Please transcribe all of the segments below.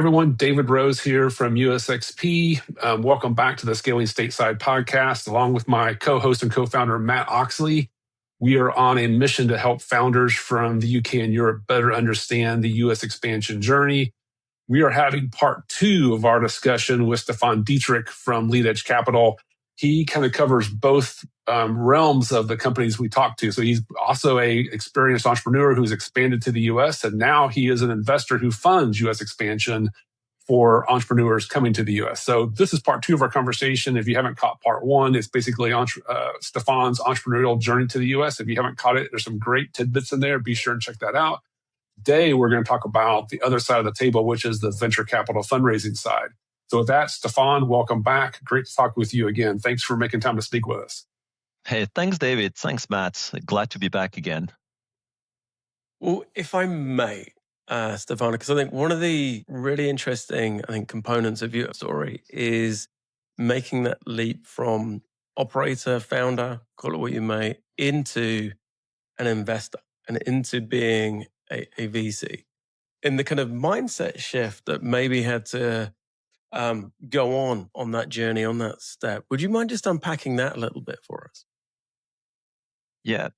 everyone. David Rose here from USXP. Welcome back to the Scaling Stateside podcast, along with my co-host and co-founder, Matt Oxley. We are on a mission to help founders from the UK and Europe better understand the US expansion journey. We are having part 2 of our discussion with Stephan Dietrich from Lead Edge Capital. He kind of covers both realms of the companies we talk to. So he's also a experienced entrepreneur who's expanded to the US, and now he is an investor who funds US expansion for entrepreneurs coming to the US. So this is part 2 of our conversation. If you haven't caught part 1, it's basically Stephan's entrepreneurial journey to the US. If you haven't caught it, there's some great tidbits in there. Be sure and check that out. Today, we're going to talk about the other side of the table, which is the venture capital fundraising side. So with that, Stephan, welcome back. Great to talk with you again. Thanks for making time to speak with us. Hey, thanks, David. Thanks, Matt. Glad to be back again. Well, if I may, Stephan, because I think one of the really interesting, components of your story is making that leap from operator, founder, call it what you may, into an investor and into being a VC. In the kind of mindset shift that maybe had to go on that journey, on that step. Would you mind just unpacking that a little bit for us? Yeah.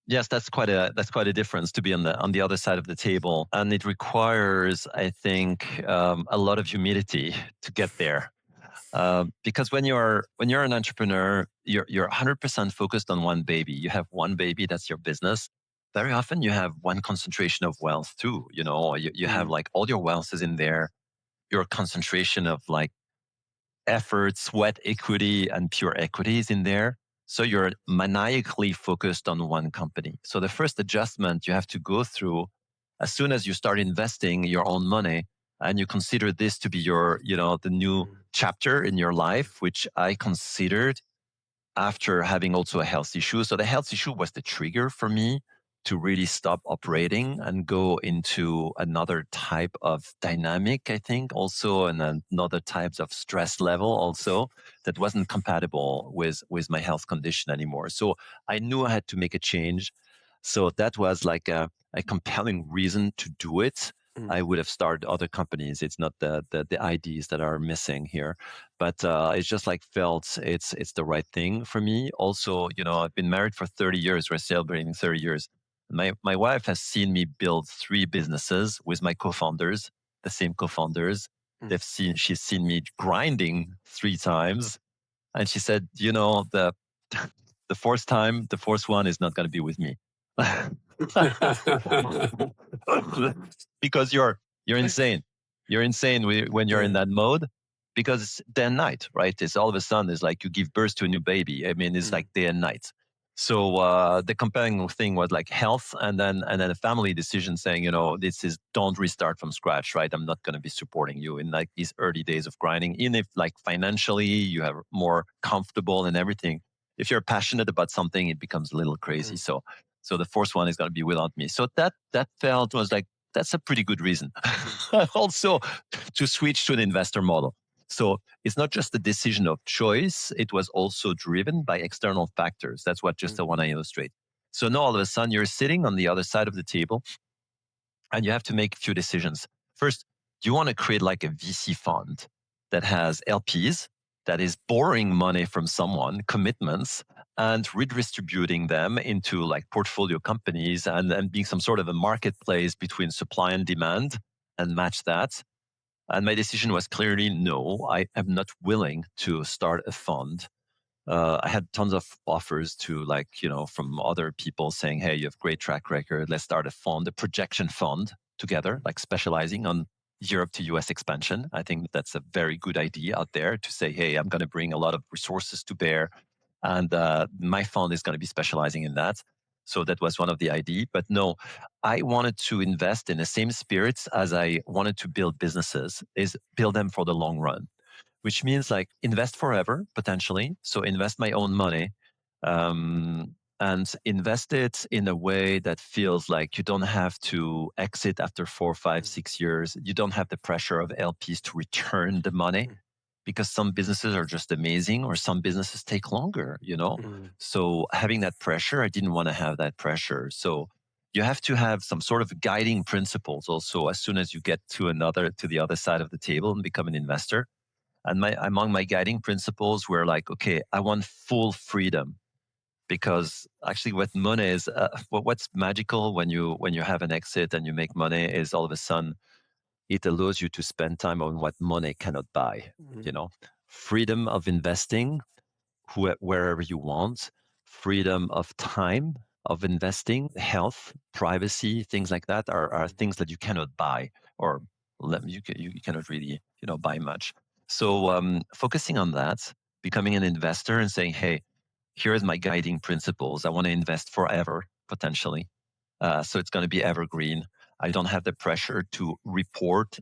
Yes, that's quite a difference to be on the other side of the table, and it requires, I think, a lot of humility to get there. Because when you're an entrepreneur, you're 100% focused on one baby. You have one baby, that's your business. Very often you have one concentration of wealth too. You have like all your wealth is in there. Your concentration of like effort, sweat equity, and pure equity is in there. So you're maniacally focused on one company. So the first adjustment you have to go through as soon as you start investing your own money and you consider this to be your, the new chapter in your life, which I considered after having also a health issue. So the health issue was the trigger for me to really stop operating and go into another type of dynamic, I think, also, and another types of stress level also that wasn't compatible with my health condition anymore. So I knew I had to make a change. So that was like a compelling reason to do it. I would have started other companies. It's not the ideas that are missing here, but it's just like felt it's the right thing for me. Also, I've been married for 30 years. We're celebrating 30 years. My wife has seen me build 3 businesses with my co-founders, the same co-founders. She's seen me grinding 3 times, and she said, the fourth one is not going to be with me. Because you're insane. You're insane when you're in that mode, because it's day and night, right? It's all of a sudden it's like you give birth to a new baby. I mean, it's like day and night. So the compelling thing was like health, and then a family decision saying, this is don't restart from scratch, right? I'm not going to be supporting you in like these early days of grinding, even if like financially you have more comfortable and everything. If you're passionate about something, it becomes a little crazy. So the fourth one is going to be without me. So that felt was like, that's a pretty good reason also to switch to an investor model. So it's not just a decision of choice. It was also driven by external factors. That's what I want to illustrate. So now all of a sudden you're sitting on the other side of the table and you have to make a few decisions. First, you want to create like a VC fund that has LPs, that is borrowing money from someone, commitments, and redistributing them into like portfolio companies and being some sort of a marketplace between supply and demand and match that. And my decision was clearly no, I am not willing to start a fund. I had tons of offers to from other people saying, hey, you have great track record. Let's start a fund, a projection fund together, like specializing on Europe to US expansion. I think that's a very good idea out there to say, hey, I'm going to bring a lot of resources to bear, and my fund is going to be specializing in that. So that was one of the ideas. But no, I wanted to invest in the same spirits as I wanted to build businesses, is build them for the long run, which means like invest forever, potentially. So invest my own money and invest it in a way that feels like you don't have to exit after 4, 5, 6 years. You don't have the pressure of LPs to return the money, because some businesses are just amazing or some businesses take longer, So having that pressure, I didn't want to have that pressure. So you have to have some sort of guiding principles also as soon as you get to the other side of the table and become an investor. And among my guiding principles were like, okay, I want full freedom, because actually what money is, what's magical when you have an exit and you make money is all of a sudden it allows you to spend time on what money cannot buy. Freedom of investing wherever you want, freedom of time of investing, health, privacy, things like that are things that you cannot buy, or you cannot really buy much. So focusing on that, becoming an investor and saying, hey, here's my guiding principles. I want to invest forever, potentially. So it's going to be evergreen. I don't have the pressure to report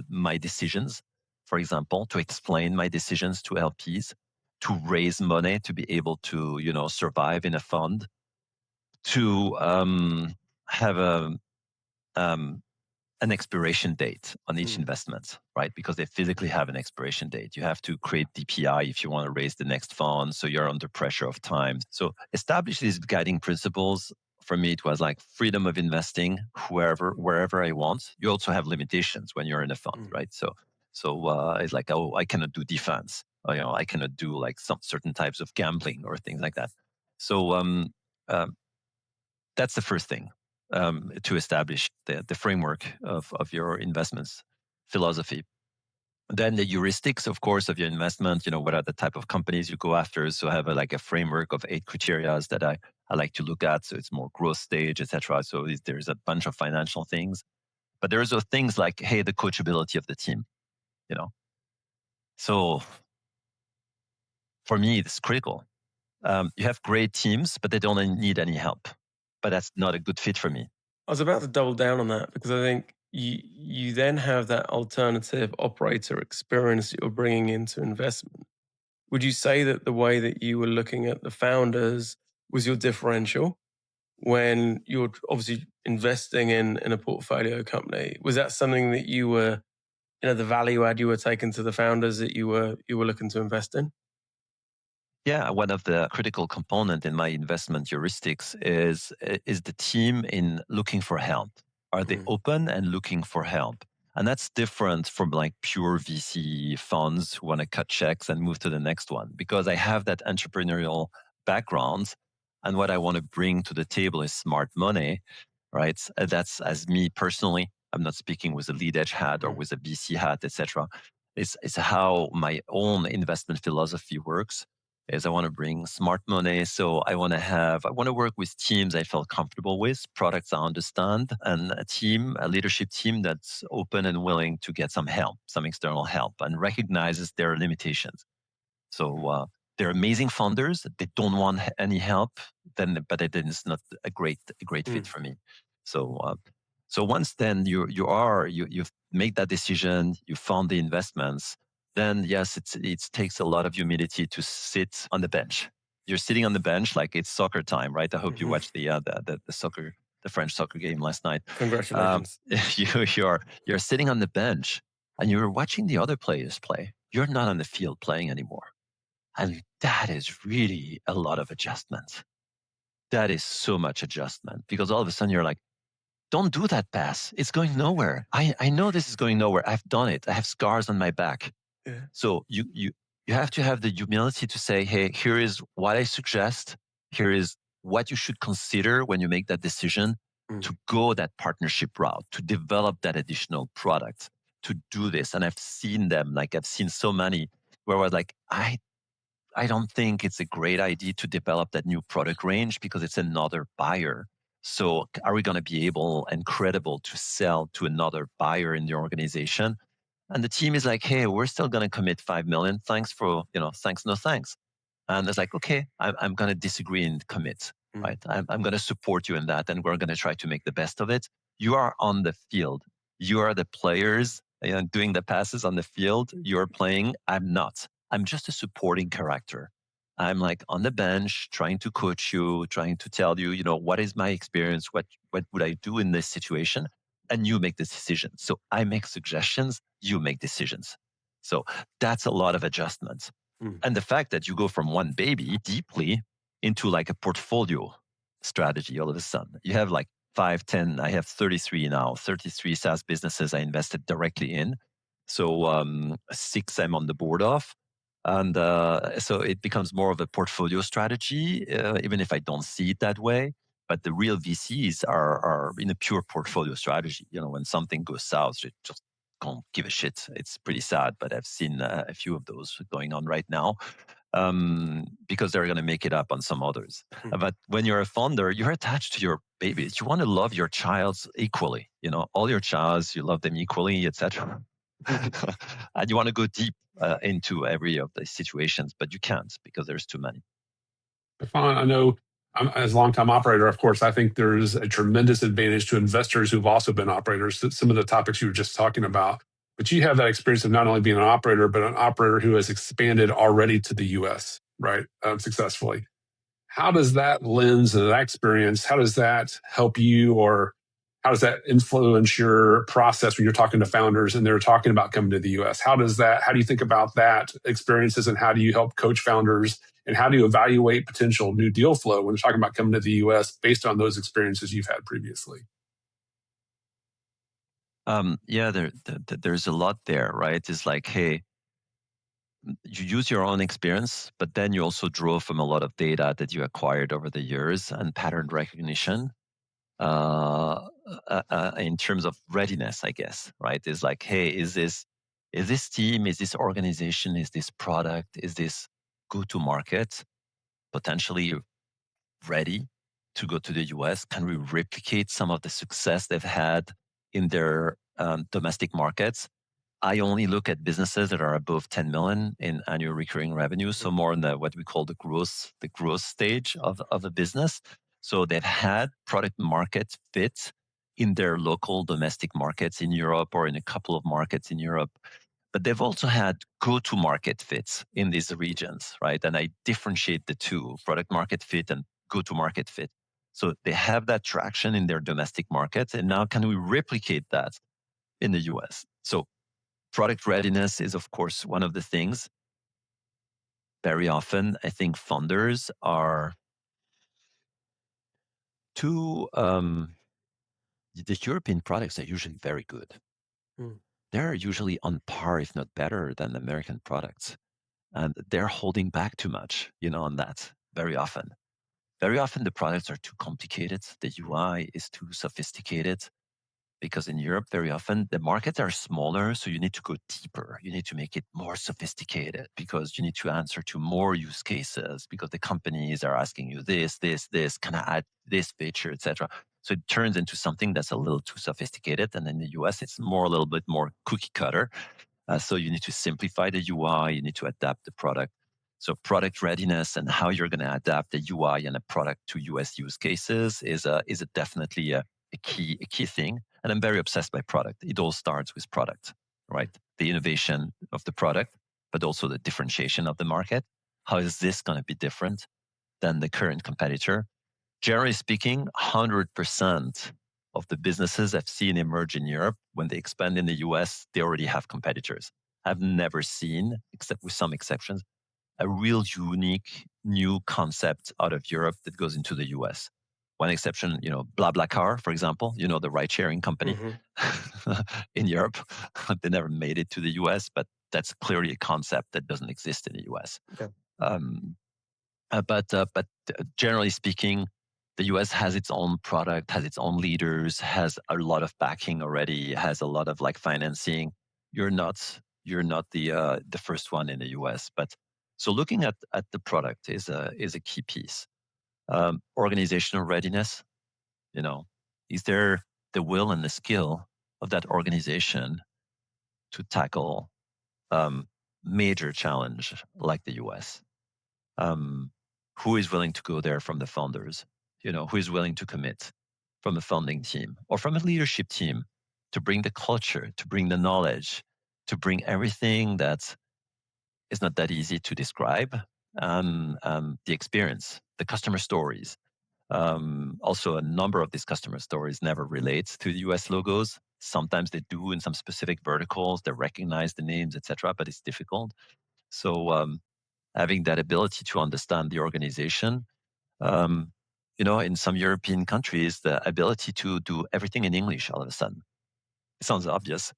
my decisions, for example, to explain my decisions to LPs, to raise money to be able to, survive in a fund, to have an expiration date on each investment, right? Because they physically have an expiration date. You have to create DPI if you want to raise the next fund. So you're under pressure of time. So establish these guiding principles. For me, it was like freedom of investing wherever I want. You also have limitations when you're in a fund, right? So it's like, oh, I cannot do defense. I cannot do like some certain types of gambling or things like that. So that's the first thing. To establish the framework of your investments philosophy. Then the heuristics, of course, of your investment, what are the type of companies you go after. So I have a framework of 8 criteria that I like to look at. So it's more growth stage, etc. So there's a bunch of financial things, but there's also things like, hey, the coachability of the team, So for me, it's critical. You have great teams, but they don't need any help. But that's not a good fit for me. I was about to double down on that, because I think you then have that alternative operator experience that you're bringing into investment. Would you say that the way that you were looking at the founders was your differential when you're obviously investing in a portfolio company? Was that something that you were, the value add you were taking to the founders that you were looking to invest in? Yeah, one of the critical component in my investment heuristics is the team in looking for help. Are they open and looking for help? And that's different from like pure VC funds who want to cut checks and move to the next one, because I have that entrepreneurial background, and what I want to bring to the table is smart money, right? That's as me personally. I'm not speaking with a lead edge hat or with a VC hat, etc. It's how my own investment philosophy works. Is I want to bring smart money. So I want to work with teams I felt comfortable with, products I understand, and a leadership team that's open and willing to get some help, some external help, and recognizes their limitations. So they're amazing founders. They don't want any help, but it's not a great fit for me. So once then you've made that decision, you found the investments, then yes, it takes a lot of humility to sit on the bench. You're sitting on the bench like it's soccer time, right? I hope you watched the soccer, the French soccer game last night. Congratulations. You're sitting on the bench and you're watching the other players play. You're not on the field playing anymore. And that is really a lot of adjustment. That is so much adjustment, because all of a sudden you're like, don't do that pass. It's going nowhere. I know this is going nowhere. I've done it. I have scars on my back. Yeah. So you have to have the humility to say, hey, here is what I suggest. Here is what you should consider when you make that decision to go that partnership route, to develop that additional product, to do this. And I've seen them, like I've seen so many where I was like, I don't think it's a great idea to develop that new product range because it's another buyer. So are we going to be able and credible to sell to another buyer in the organization? And the team is like, hey, we're still going to commit 5 million. Thanks for, thanks, no thanks. And it's like, okay, I'm going to disagree and commit, right? I'm going to support you in that. And we're going to try to make the best of it. You are on the field. You are the players doing the passes on the field. You're playing. I'm not. I'm just a supporting character. I'm like on the bench, trying to coach you, trying to tell you, what is my experience? What would I do in this situation? And you make the decision. So I make suggestions, you make decisions. So that's a lot of adjustments. And the fact that you go from one baby deeply into like a portfolio strategy all of a sudden. You have like 5, 10, I have 33 now, 33 SaaS businesses I invested directly in. So 6 I'm on the board of. And so it becomes more of a portfolio strategy, even if I don't see it that way. But the real VCs are in a pure portfolio strategy. When something goes south, they just can't give a shit. It's pretty sad, but I've seen a few of those going on right now. Because they're going to make it up on some others. But when you're a founder, you're attached to your babies. You want to love your child equally. All your childs, you love them equally, etc. And you want to go deep into every of these situations, but you can't because there's too many. Stephan, I know as a longtime operator, of course, I think there's a tremendous advantage to investors who've also been operators, some of the topics you were just talking about. But you have that experience of not only being an operator, but an operator who has expanded already to the US, right, successfully. How does that lens and that experience, how does that help you, or how does that influence your process when you're talking to founders and they're talking about coming to the US? How do you think about that experiences, and how do you help coach founders, and how do you evaluate potential new deal flow when you're talking about coming to the US based on those experiences you've had previously? There's a lot there, right? It's like, hey, you use your own experience, but then you also draw from a lot of data that you acquired over the years and pattern recognition in terms of readiness, I guess, right? It's like, hey, is this team, is this organization, is this product, is this go-to-market potentially ready to go to the US? Can we replicate some of the success they've had in their domestic markets? I only look at businesses that are above 10 million in annual recurring revenue, so more in what we call the growth stage of a business. So they've had product market fit in their local domestic markets in Europe or in a couple of markets in Europe. But they've also had go-to-market fits in these regions, right? And I differentiate the two, product market fit and go-to-market fit. So they have that traction in their domestic markets. And now can we replicate that in the US? So product readiness is, of course, one of the things. Very often, I think funders are too, the European products are usually very good. They're usually on par, if not better, than American products. And they're holding back too much, on that very often. Very often the products are too complicated. The UI is too sophisticated. Because in Europe, very often the markets are smaller, so you need to go deeper. You need to make it more sophisticated because you need to answer to more use cases because the companies are asking you this, can I add this feature, etc. So it turns into something that's a little too sophisticated. And in the US, it's a little bit more cookie cutter. So you need to simplify the UI. You need to adapt the product. So product readiness and how you're going to adapt the UI and a product to US use cases is definitely a key thing. And I'm very obsessed by product. It all starts with product, right? The innovation of the product, but also the differentiation of the market. How is this going to be different than the current competitor? Generally speaking, 100% of the businesses I've seen emerge in Europe, when they expand in the US, they already have competitors. I've never seen, except with some exceptions, a real unique new concept out of Europe that goes into the US. One exception, BlaBlaCar, for example, the ride-sharing company in Europe. They never made it to the US, but that's clearly a concept that doesn't exist in the US. Okay. But generally speaking, the US has its own product, has its own leaders, has a lot of backing already, has a lot of financing. You're not the first one in the US, but so looking at the product is a key piece. Organizational readiness, is there the will and the skill of that organization to tackle major challenge like the US? Who is willing to go there from the founders? Who is willing to commit from a founding team or from a leadership team to bring the culture, to bring the knowledge, to bring everything that is not that easy to describe, the experience, the customer stories. Also, a number of these customer stories never relates to the US logos. Sometimes they do in some specific verticals. They recognize the names, etc., but it's difficult. So having that ability to understand the organization, in some European countries, the ability to do everything in English all of a sudden. It sounds obvious,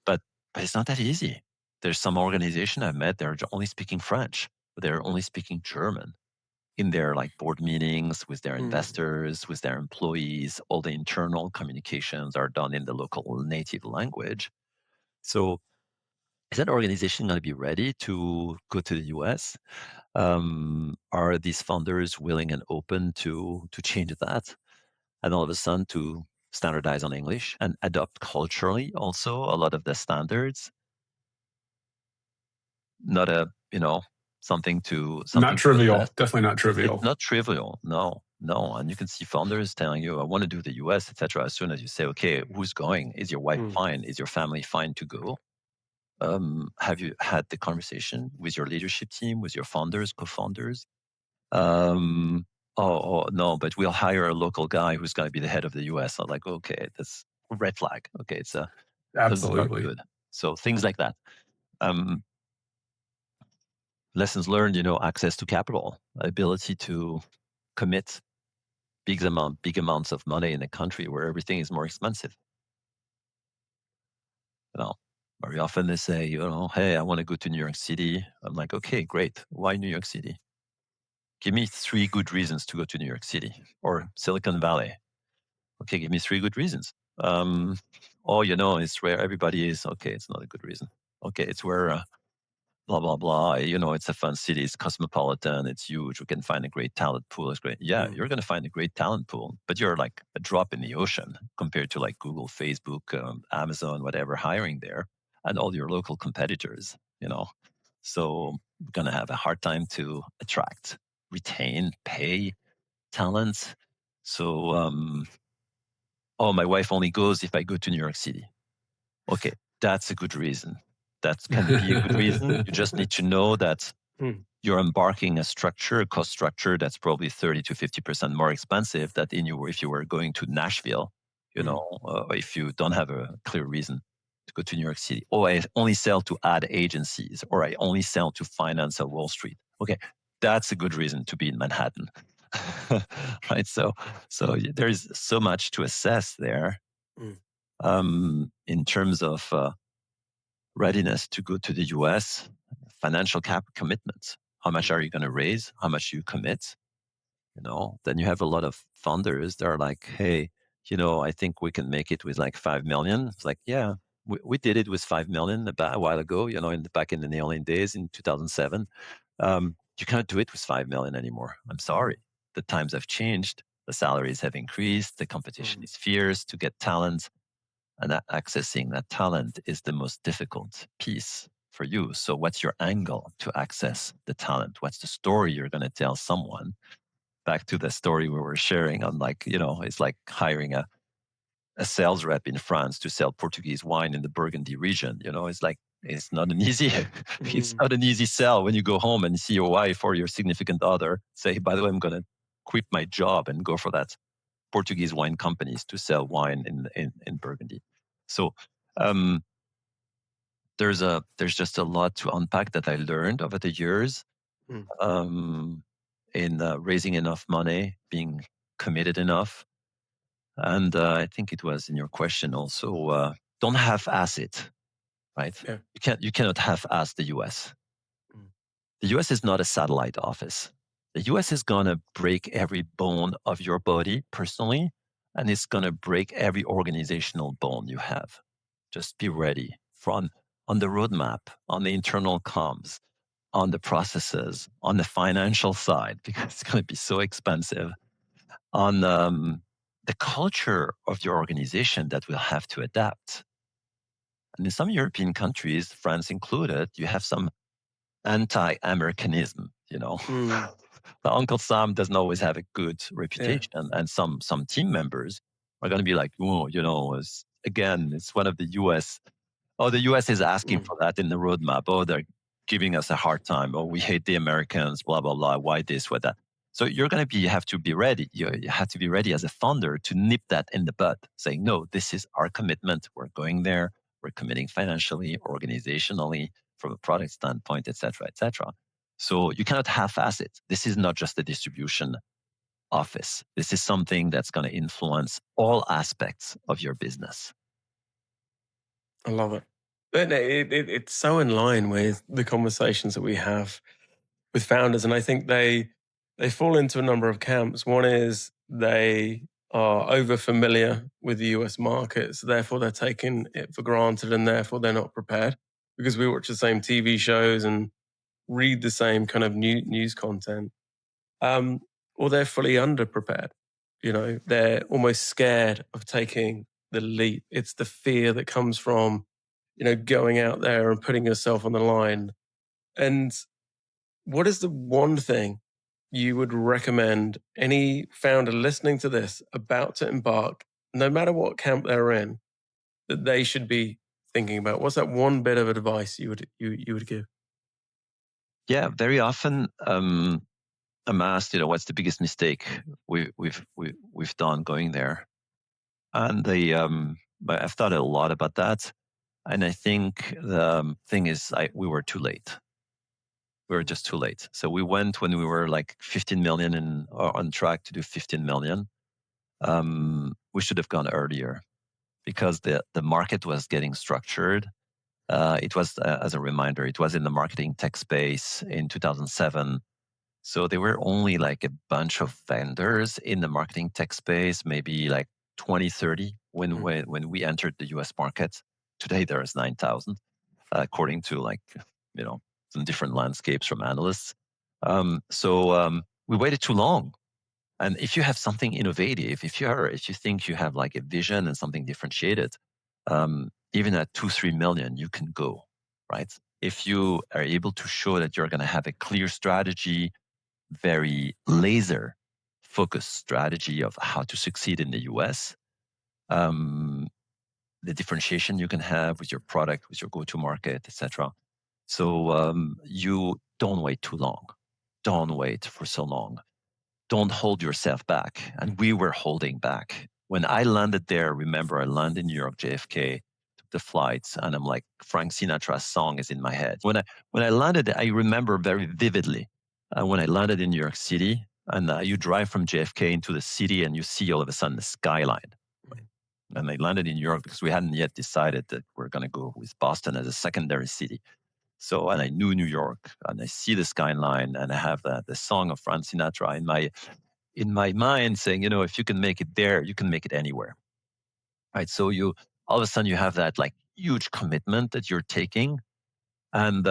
but it's not that easy. There's some organization I've met, they're only speaking French, but they're only speaking German in their like board meetings with their investors, with their employees. All the internal communications are done in the local native language. So is that organization going to be ready to go to the US? Are these founders willing and open to change that? And all of a sudden to standardize on English and adopt culturally also a lot of the standards? Not something to Not trivial. assess. Definitely not trivial. It's not trivial. No. And you can see founders telling you, I want to do the US, etc. As soon as you say, okay, who's going? Is your wife fine? Is your family fine to go? Have you had the conversation with your leadership team, with your founders, co-founders? Oh, no, but we'll hire a local guy who's going to be the head of the US. I'm like, okay, that's a red flag. Okay, it's Absolutely not good. So things like that. Lessons learned, access to capital, ability to commit big amounts of money in a country where everything is more expensive. Very often they say, hey, I want to go to New York City. I'm like, okay, great. Why New York City? Give me 3 good reasons to go to New York City or Silicon Valley. Okay, give me 3 good reasons. It's where everybody is. Okay, it's not a good reason. Okay, it's where blah, blah, blah. It's a fun city. It's cosmopolitan. It's huge. We can find a great talent pool. It's great. Yeah, you're going to find a great talent pool, but you're like a drop in the ocean compared to like Google, Facebook, Amazon, whatever, hiring there and all your local competitors, So we're going to have a hard time to attract, retain, pay talent. So, my wife only goes if I go to New York City. Okay, that's a good reason. That can be a good reason. You just need to know that you're embarking a cost structure that's probably 30 to 50% more expensive than if you were going to Nashville, if you don't have a clear reason to go to New York City. Or I only sell to ad agencies, or I only sell to finance at Wall Street. Okay, that's a good reason to be in Manhattan. Right? So there's so much to assess there. In terms of readiness to go to the US, financial commitments. How much are you going to raise? How much you commit? Then you have a lot of funders that are like, hey, I think we can make it with like 5 million. It's like, yeah, we did it with 5 million a while ago, back in the Neolane days in 2007. You can't do it with 5 million anymore. I'm sorry. The times have changed. The salaries have increased. The competition is fierce to get talent. And accessing that talent is the most difficult piece for you. So what's your angle to access the talent? What's the story you're going to tell someone? Back to the story we were sharing on it's like hiring a sales rep in France to sell Portuguese wine in the Burgundy region. It's not an easy, it's not an easy sell when you go home and see your wife or your significant other say, by the way, I'm going to quit my job and go for that Portuguese wine companies to sell wine in Burgundy. So there's just a lot to unpack that I learned over the years in raising enough money, being committed enough. And I think it was in your question also, don't half-ass it, right? Yeah. You cannot half-ass the US. The US is not a satellite office. The US is going to break every bone of your body personally, and it's going to break every organizational bone you have. Just be ready on the roadmap, on the internal comms, on the processes, on the financial side, because it's going to be so expensive, on the culture of your organization that will have to adapt. And in some European countries, France included, you have some anti-Americanism, The Uncle Sam doesn't always have a good reputation. Yeah. And some team members are going to be like, it's one of the US. Oh, the US is asking for that in the roadmap. Oh, they're giving us a hard time. Oh, we hate the Americans, blah, blah, blah. Why this, what that? So you're going to have to be ready. You have to be ready as a founder to nip that in the bud, saying, no, this is our commitment. We're going there. We're committing financially, organizationally, from a product standpoint, et cetera, et cetera. So you cannot half-ass it. This is not just a distribution office. This is something that's going to influence all aspects of your business. I love it. It's so in line with the conversations that we have with founders, and I think they fall into a number of camps. One is they are over familiar with the US market, so therefore they're taking it for granted, and therefore they're not prepared because we watch the same TV shows and read the same kind of news content, or they're fully underprepared. They're almost scared of taking the leap. It's the fear that comes from going out there and putting yourself on the line. And what is the one thing you would recommend any founder listening to this, about to embark, no matter what camp they're in, that they should be thinking about? What's that one bit of advice you would give? Yeah, very often I'm asked, what's the biggest mistake we've done going there, and I've thought a lot about that, and I think the thing is we were too late. We were just too late. So we went when we were like 15 million and on track to do 15 million. We should have gone earlier because the market was getting structured. It was, as a reminder, it was in the marketing tech space in 2007. So there were only like a bunch of vendors in the marketing tech space, maybe like 20, 30 when we entered the US market. Today there's 9,000, according to some different landscapes from analysts. So we waited too long. And if you have something innovative, if you think you have like a vision and something differentiated, even at 2-3 million, you can go, right? If you are able to show that you're going to have a clear strategy, very laser focused strategy of how to succeed in the US, the differentiation you can have with your product, with your go-to market, etc. So you don't wait too long. Don't wait for so long. Don't hold yourself back. And we were holding back. When I landed there, remember I landed in New York, JFK, took the flights, and I'm like, Frank Sinatra's song is in my head. When I landed, I remember very vividly when I landed in New York City, and you drive from JFK into the city and you see all of a sudden the skyline. And I landed in New York because we hadn't yet decided that we're going to go with Boston as a secondary city. So, and I knew New York, and I see the skyline, and I have the song of Frank Sinatra in my mind saying, if you can make it there, you can make it anywhere. Right? So all of a sudden you have that like huge commitment that you're taking, and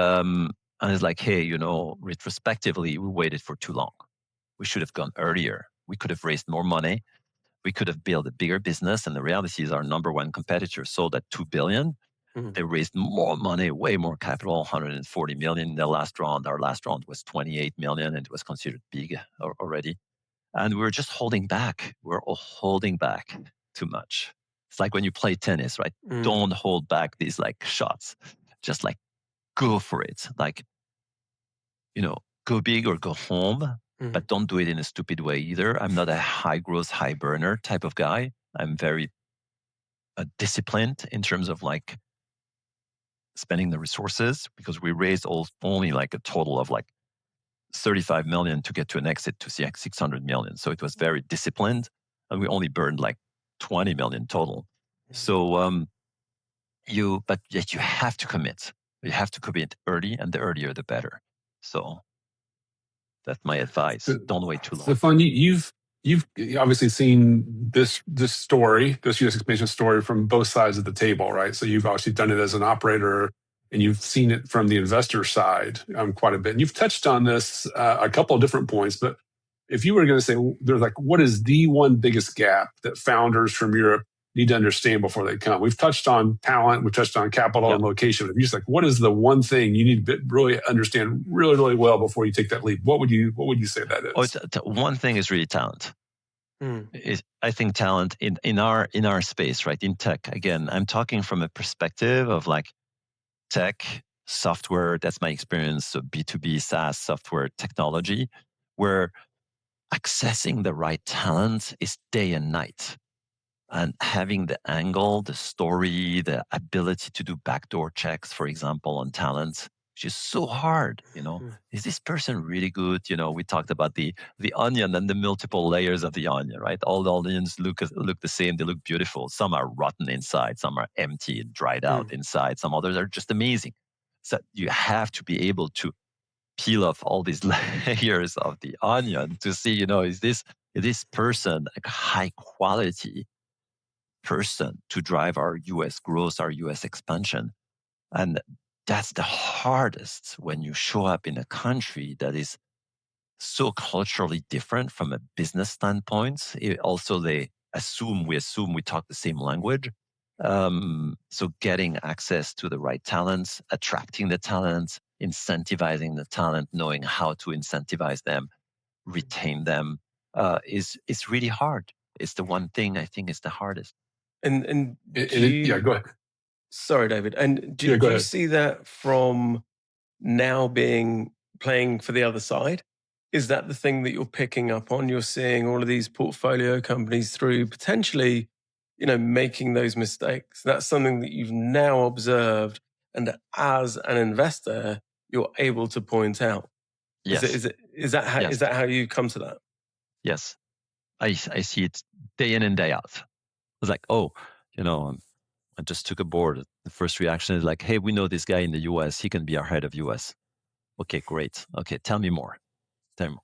it's like, hey, retrospectively, we waited for too long. We should have gone earlier. We could have raised more money. We could have built a bigger business. And the reality is our number one competitor sold at 2 billion. They raised more money, way more capital, 140 million in the last round. Our last round was 28 million, and it was considered big already. And we were just holding back. We're all holding back too much. It's like when you play tennis, right? Don't hold back these like shots. Just like go for it. Like, go big or go home, but don't do it in a stupid way either. I'm not a high growth, high burner type of guy. I'm very disciplined in terms of like spending the resources, because we raised only like a total of like 35 million to get to an exit to 600 million. So it was very disciplined, and we only burned like 20 million total. So but yet you have to commit. You have to commit early, and the earlier the better. So that's my advice. Don't wait too long. Stephan, you've obviously seen this story, this US expansion story from both sides of the table, right? So you've obviously done it as an operator, and you've seen it from the investor side quite a bit. And you've touched on this a couple of different points, but if you were going to say, there's like, what is the one biggest gap that founders from Europe need to understand before they come? We've touched on talent, we've touched on capital and location. If you're just like, what is the one thing you need to really understand really, really well before you take that leap? What would you say that is? One thing is really talent. I think talent in our space, right? In tech, again, I'm talking from a perspective of like tech, software. That's my experience. So B2B SaaS software technology, where accessing the right talent is day and night. And having the angle, the story, the ability to do backdoor checks, for example, on talent, which is so hard. Is this person really good? We talked about the onion and the multiple layers of the onion, right? All the onions look the same. They look beautiful. Some are rotten inside. Some are empty and dried out inside. Some others are just amazing. So you have to be able to peel off all these layers of the onion to see, is this person a high quality person to drive our US growth, our US expansion? And that's the hardest when you show up in a country that is so culturally different from a business standpoint. Also, we assume we talk the same language. So getting access to the right talents, attracting the talents, incentivizing the talent, knowing how to incentivize them, retain them, is really hard. It's the one thing I think is the hardest. And yeah, go ahead. Sorry, David. And do go you ahead. see that from now playing for the other side? Is that the thing that you're picking up on? You're seeing all of these portfolio companies through potentially, making those mistakes. That's something that you've now observed, and as an investor, you're able to point out. Yes. Is that how you come to that? Yes, I see it day in and day out. I was like, I just took a board. The first reaction is like, hey, we know this guy in the US. He can be our head of US. Okay, great. Okay, tell me more.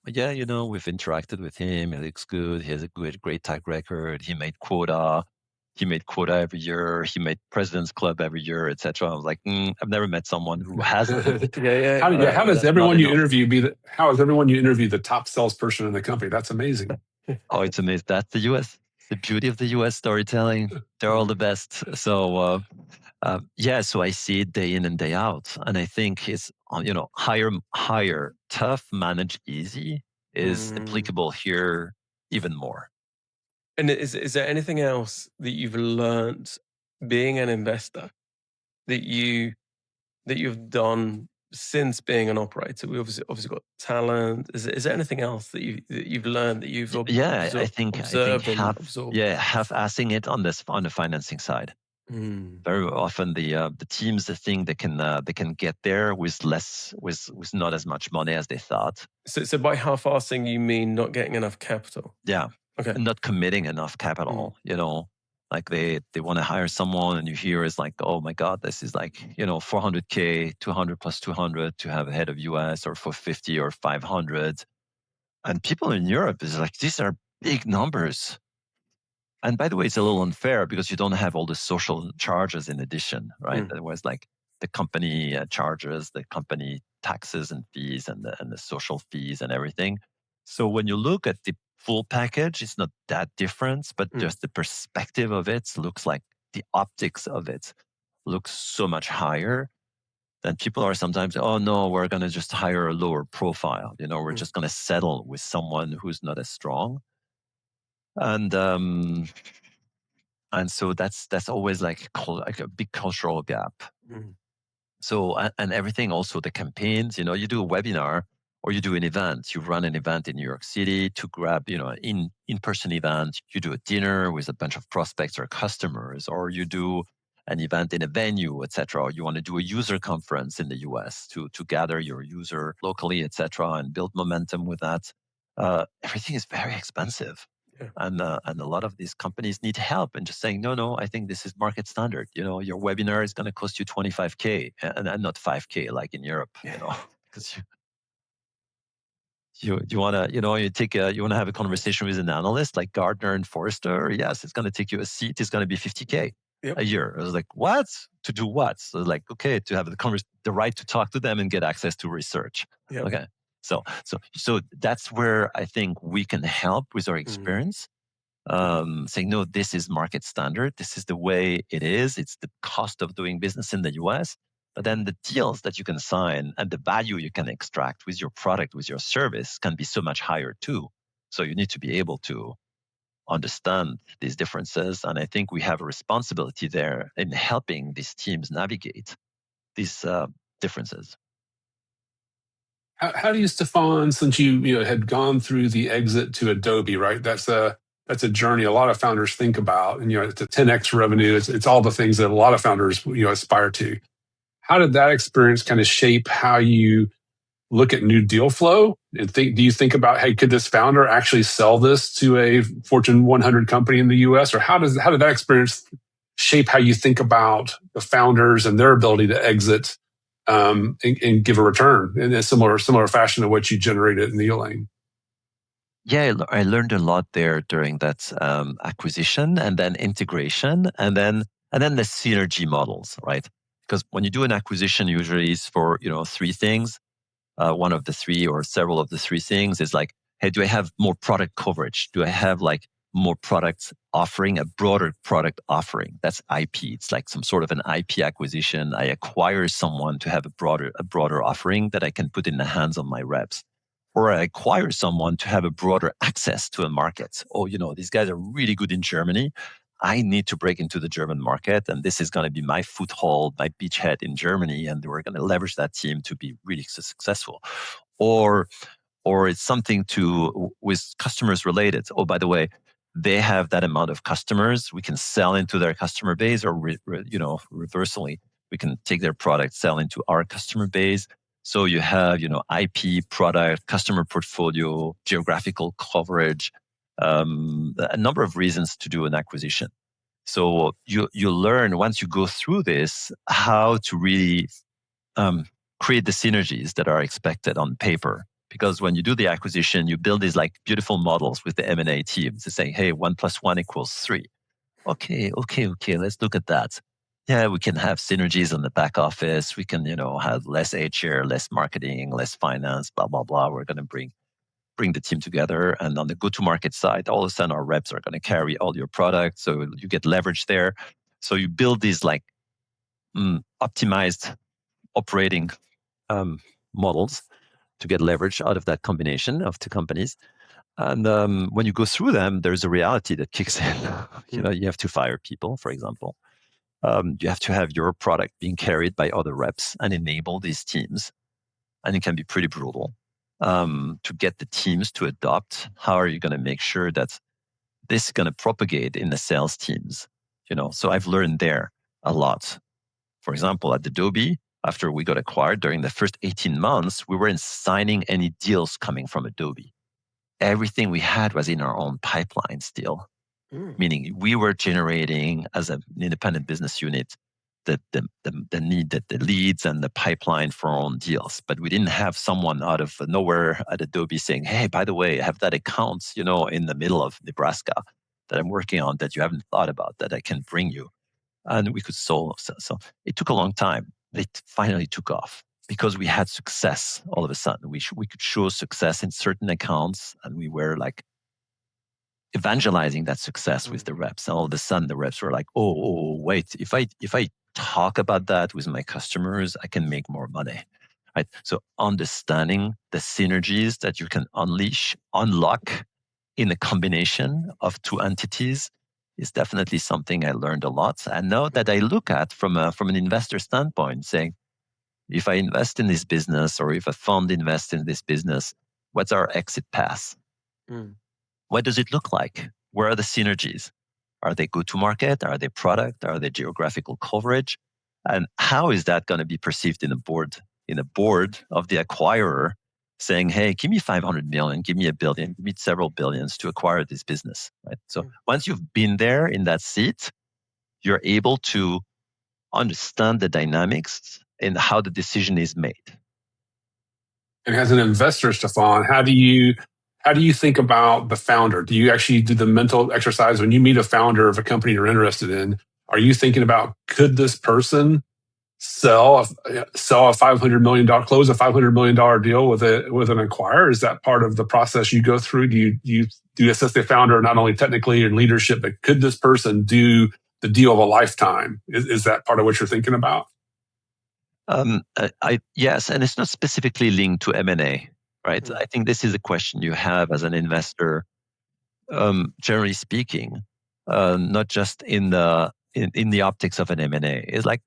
Yeah, we've interacted with him. He looks good. He has a great track record. He made quota every year. He made President's Club every year, etc. I was like, I've never met someone who hasn't. How does everyone you interview how is everyone you interview the top salesperson in the company? That's amazing. Oh, it's amazing. That's the US. The beauty of the US storytelling. They're all the best. So, so I see it day in and day out. And I think it's, hire tough, manage easy is applicable here even more. And is there anything else that you've learned being an investor that you've done since being an operator? We obviously got talent. Is there anything else that you've learned that you've observed and absorbed? Yeah, half-assing it on the financing side. Very often the teams think they can get there with not as much money as they thought. So by half-assing you mean not getting enough capital? Yeah. Okay. And not committing enough capital. Like they want to hire someone and you hear is like, oh my God, this is like, $400K, 200 plus 200 to have a head of US, or 450 or 500. And people in Europe is like, these are big numbers. And by the way, it's a little unfair because you don't have all the social charges in addition, right? There was like the company charges, the company taxes and fees, and the social fees and everything. So when you look at the full package, it's not that different, but just the perspective of it looks like the optics of it looks so much higher. Then people are sometimes, oh no, we're going to just hire a lower profile. We're just going to settle with someone who's not as strong. And so that's always like a big cultural gap. So, and everything, also the campaigns, you do a webinar or you do an event, you run an event in New York City to grab, an in-person event, you do a dinner with a bunch of prospects or customers, or you do an event in a venue, etc. Or you want to do a user conference in the US to gather your user locally, etc., and build momentum with that. Everything is very expensive. Yeah. And a lot of these companies need help and just saying, no, I think this is market standard. Your webinar is going to cost you $25K and not $5K like in Europe, because you want to, you want to have a conversation with an analyst like Gartner and Forrester. Yes, it's going to take you a seat. It's going to be $50K a year. I was like, what? To do what? So like, okay, to have the right to talk to them and get access to research. Yep. Okay. So that's where I think we can help with our experience, saying, no, this is market standard. This is the way it is. It's the cost of doing business in the US. But then the deals that you can sign and the value you can extract with your product, with your service, can be so much higher too. So you need to be able to understand these differences. And I think we have a responsibility there in helping these teams navigate these differences. How do you, Stephan, since you had gone through the exit to Adobe, right? That's a journey a lot of founders think about, and it's a 10x revenue. It's all the things that a lot of founders aspire to. How did that experience kind of shape how you look at new deal flow and do you think about, hey, could this founder actually sell this to a Fortune 100 company in the US? Or how did that experience shape how you think about the founders and their ability to exit and give a return in a similar fashion to what you generated in Neolane? Yeah, I learned a lot there during that acquisition and then integration and then the synergy models, right? Because when you do an acquisition, usually it's for three things. One of the three or several of the three things is like, hey, do I have more product coverage? Do I have like more products offering, a broader product offering? That's IP. It's like some sort of an IP acquisition. I acquire someone to have a broader offering that I can put in the hands of my reps. Or I acquire someone to have a broader access to a market. Oh, these guys are really good in Germany. I need to break into the German market, and this is going to be my foothold, my beachhead in Germany, and we're going to leverage that team to be really successful. Or it's something with customers related. Oh, by the way, they have that amount of customers. We can sell into their customer base, or reversely, we can take their product, sell into our customer base. So you have, IP, product, customer portfolio, geographical coverage, a number of reasons to do an acquisition. So you learn once you go through this how to really create the synergies that are expected on paper. Because when you do the acquisition, you build these like beautiful models with the M&A teams to say, hey, 1 + 1 = 3. Okay, let's look at that. Yeah, we can have synergies on the back office. We can, have less HR, less marketing, less finance, blah, blah, blah. We're going to bring the team together. And on the go-to-market side, all of a sudden our reps are going to carry all your products. So you get leverage there. So you build these like optimized operating models to get leverage out of that combination of two companies. And when you go through them, there's a reality that kicks in. You have to fire people, for example. You have to have your product being carried by other reps and enable these teams. And it can be pretty brutal to get the teams to adopt. How are you going to make sure that this is going to propagate in the sales teams? So I've learned there a lot. For example, at Adobe, after we got acquired, during the first 18 months, we weren't signing any deals coming from Adobe. Everything we had was in our own pipeline still. Meaning we were generating as an independent business unit the leads and the pipeline for our own deals. But we didn't have someone out of nowhere at Adobe saying, hey, by the way, I have that account, in the middle of Nebraska that I'm working on that you haven't thought about that I can bring you. And we could solve. So it took a long time. It finally took off because we had success all of a sudden. We could show success in certain accounts, and we were like evangelizing that success with the reps. And all of a sudden the reps were like, oh, wait, if I talk about that with my customers, I can make more money. Right? So understanding the synergies that you can unlock in a combination of two entities is definitely something I learned a lot. And now that I look at from an investor standpoint, saying, if I invest in this business or if a fund invests in this business, what's our exit path? What does it look like? Where are the synergies? Are they go-to-market? Are they product? Are they geographical coverage? And how is that going to be perceived in a board of the acquirer saying, hey, give me 500 million, give me $1 billion, give me several billions to acquire this business, right? So once you've been there in that seat, you're able to understand the dynamics and how the decision is made. And as an investor, Stephan, how do you think about the founder? Do you actually do the mental exercise when you meet a founder of a company you're interested in? Are you thinking about, could this person close a $500 million deal with an acquirer? Is that part of the process you go through? Do you assess the founder not only technically in leadership, but could this person do the deal of a lifetime? Is that part of what you're thinking about? Yes, and it's not specifically linked to M&A, right? I think this is a question you have as an investor, generally speaking, not just in the optics of an M&A. It's like,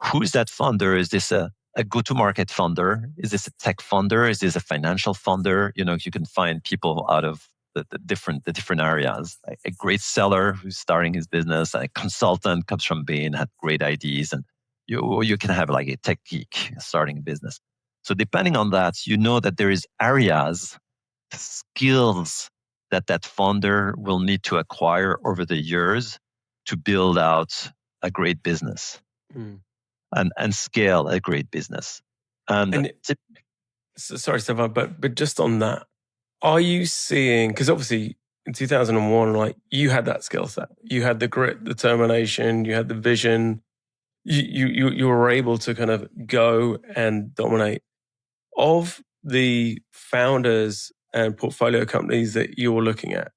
who is that funder? Is this a go-to-market funder? Is this a tech funder? Is this a financial funder? You can find people out of the different areas. A great seller who's starting his business, a consultant comes from Bain, had great ideas, and You can have like a tech geek starting a business. So depending on that, you know that there is areas, skills that founder will need to acquire over the years to build out a great business and scale a great business. Sorry, Stephan, but just on that, are you seeing, because obviously in 2001, like you had that skill set, you had the grit, determination, you had the vision, you were able to kind of go and dominate. Of the founders and portfolio companies that you're looking at,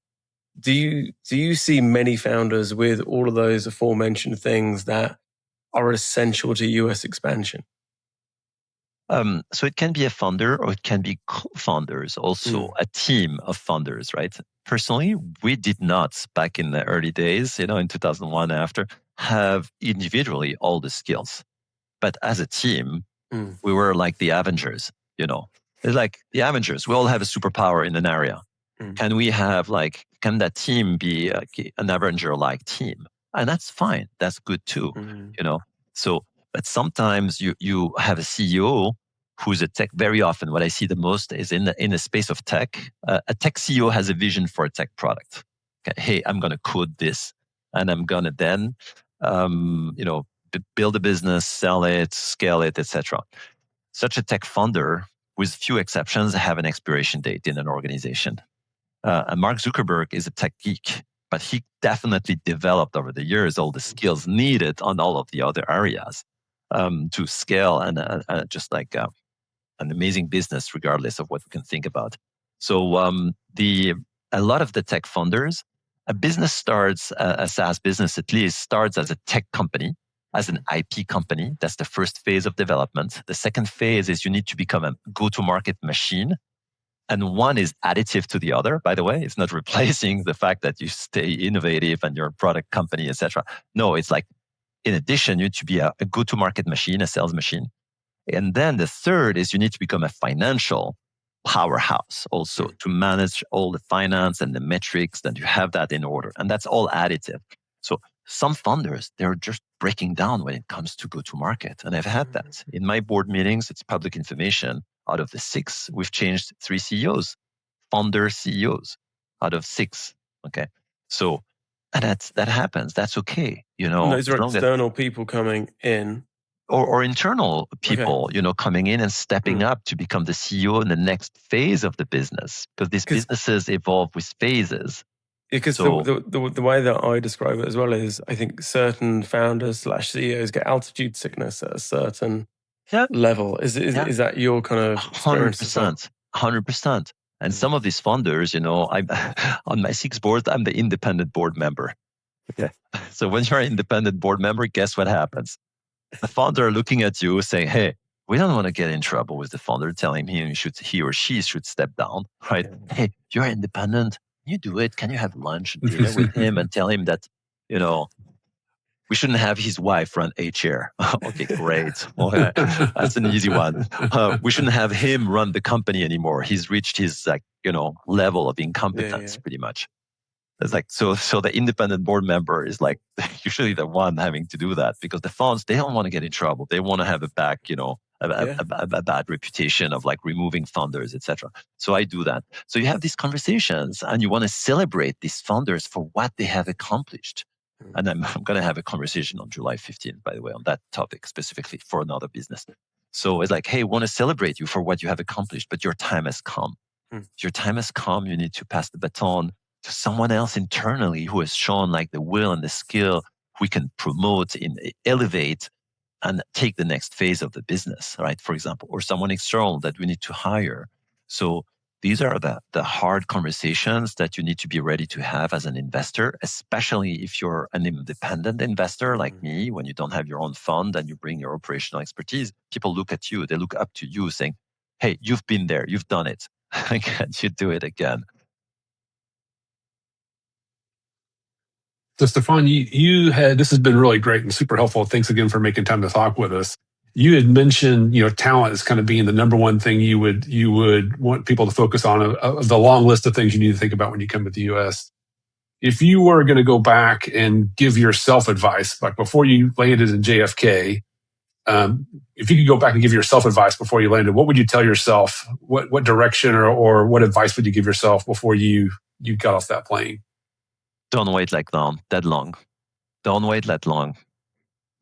do you see many founders with all of those aforementioned things that are essential to US expansion? So it can be a founder or it can be co-founders, also a team of founders, right? Personally, we did not, back in the early days, in 2001 after, have individually all the skills. But as a team, we were like the Avengers, It's like the Avengers. We all have a superpower in an area. Can that team be an Avenger-like team? And that's fine. That's good too, So, but sometimes you have a CEO who's a tech. Very often, what I see the most is in the space of tech. A tech CEO has a vision for a tech product. Okay, hey, I'm going to code this, and I'm going to then, build a business, sell it, scale it, etc. Such a tech founder, with few exceptions, have an expiration date in an organization. And Mark Zuckerberg is a tech geek, but he definitely developed over the years all the skills needed on all of the other areas to scale and just like an amazing business, regardless of what we can think about. So a lot of the tech founders, a business starts, a SaaS business at least, starts as a tech company, as an IP company. That's the first phase of development. The second phase is you need to become a go-to-market machine. And one is additive to the other, by the way. It's not replacing the fact that you stay innovative and you're a product company, etc. No, it's like, in addition, you need to be a go-to-market machine, a sales machine. And then the third is you need to become a financial powerhouse also to manage all the finance and the metrics, that you have that in order. And that's all additive. So some founders, they're just breaking down when it comes to go-to-market. And I've had that. In my board meetings, it's public information. Out of the 6, we've changed 3 CEOs, founder CEOs out of 6. Okay. So, and that happens. That's okay. And those are external people coming in. Or internal people, coming in and stepping up to become the CEO in the next phase of the business. Because these businesses evolve with phases. Because the way that I describe it as well is, I think certain founders / CEOs get altitude sickness at a certain level. Is that your kind of experience? 100%. And some of these founders, I'm on my 6 board, I'm the independent board member. Okay. So when you're an independent board member, guess what happens? The founder looking at you saying, hey, we don't want to get in trouble with the founder telling him he or she should step down, right? Hey, you're independent. You do it. Can you have lunch and dinner with him and tell him that, we shouldn't have his wife run HR. Okay, great. Okay. That's an easy one. We shouldn't have him run the company anymore. He's reached his level of incompetence pretty much. It's like, so the independent board member is like usually the one having to do that, because the founders, they don't want to get in trouble. They want to have a bad reputation of like removing founders, etc. So I do that. So you have these conversations and you want to celebrate these founders for what they have accomplished. And I'm going to have a conversation on July 15th, by the way, on that topic specifically for another business. So it's like, hey, I want to celebrate you for what you have accomplished, but your time has come. Your time has come. You need to pass the baton to someone else internally who has shown like the will and the skill we can promote, elevate, and take the next phase of the business, right? For example, or someone external that we need to hire. So these are the hard conversations that you need to be ready to have as an investor, especially if you're an independent investor like me. When you don't have your own fund and you bring your operational expertise, people look at you, they look up to you saying, hey, you've been there, you've done it. Can't you do it again? So Stephan, this has been really great and super helpful. Thanks again for making time to talk with us. You had mentioned, talent is kind of being the number one thing you would want people to focus on of the long list of things you need to think about when you come to the US. If you were going to go back and give yourself advice, like before you landed in JFK, if you could go back and give yourself advice before you landed, what would you tell yourself? What direction or what advice would you give yourself before you got off that plane? Don't wait that long. Don't wait that long.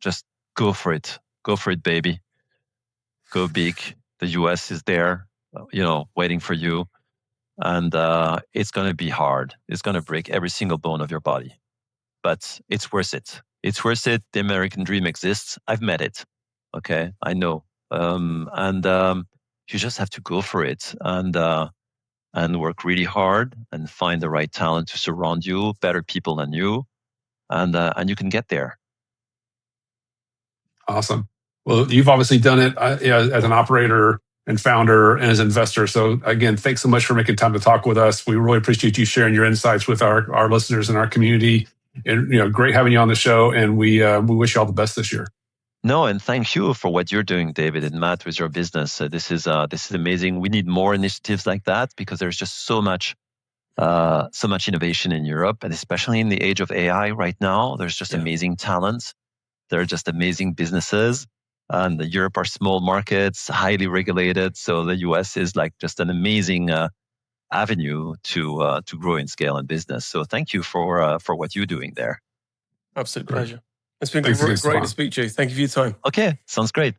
Just go for it. Go for it, baby. Go big. The US is there, waiting for you. And it's going to be hard. It's going to break every single bone of your body. But it's worth it. It's worth it. The American dream exists. I've met it. Okay, I know. You just have to go for it and work really hard and find the right talent to surround you, better people than you, and you can get there. Awesome. Well, you've obviously done it as an operator and founder and as an investor. So again, thanks so much for making time to talk with us. We really appreciate you sharing your insights with our listeners and our community. And great having you on the show. And we wish you all the best this year. No, and thank you for what you're doing, David and Matt, with your business. This is amazing. We need more initiatives like that because there's just so much innovation in Europe, and especially in the age of AI right now. There's just amazing talents. There are just amazing businesses. And Europe are small markets, highly regulated. So the US is like just an amazing avenue to grow in scale and business. So thank you for what you're doing there. Absolute pleasure. It's been great to speak to you. Thank you for your time. Okay, sounds great.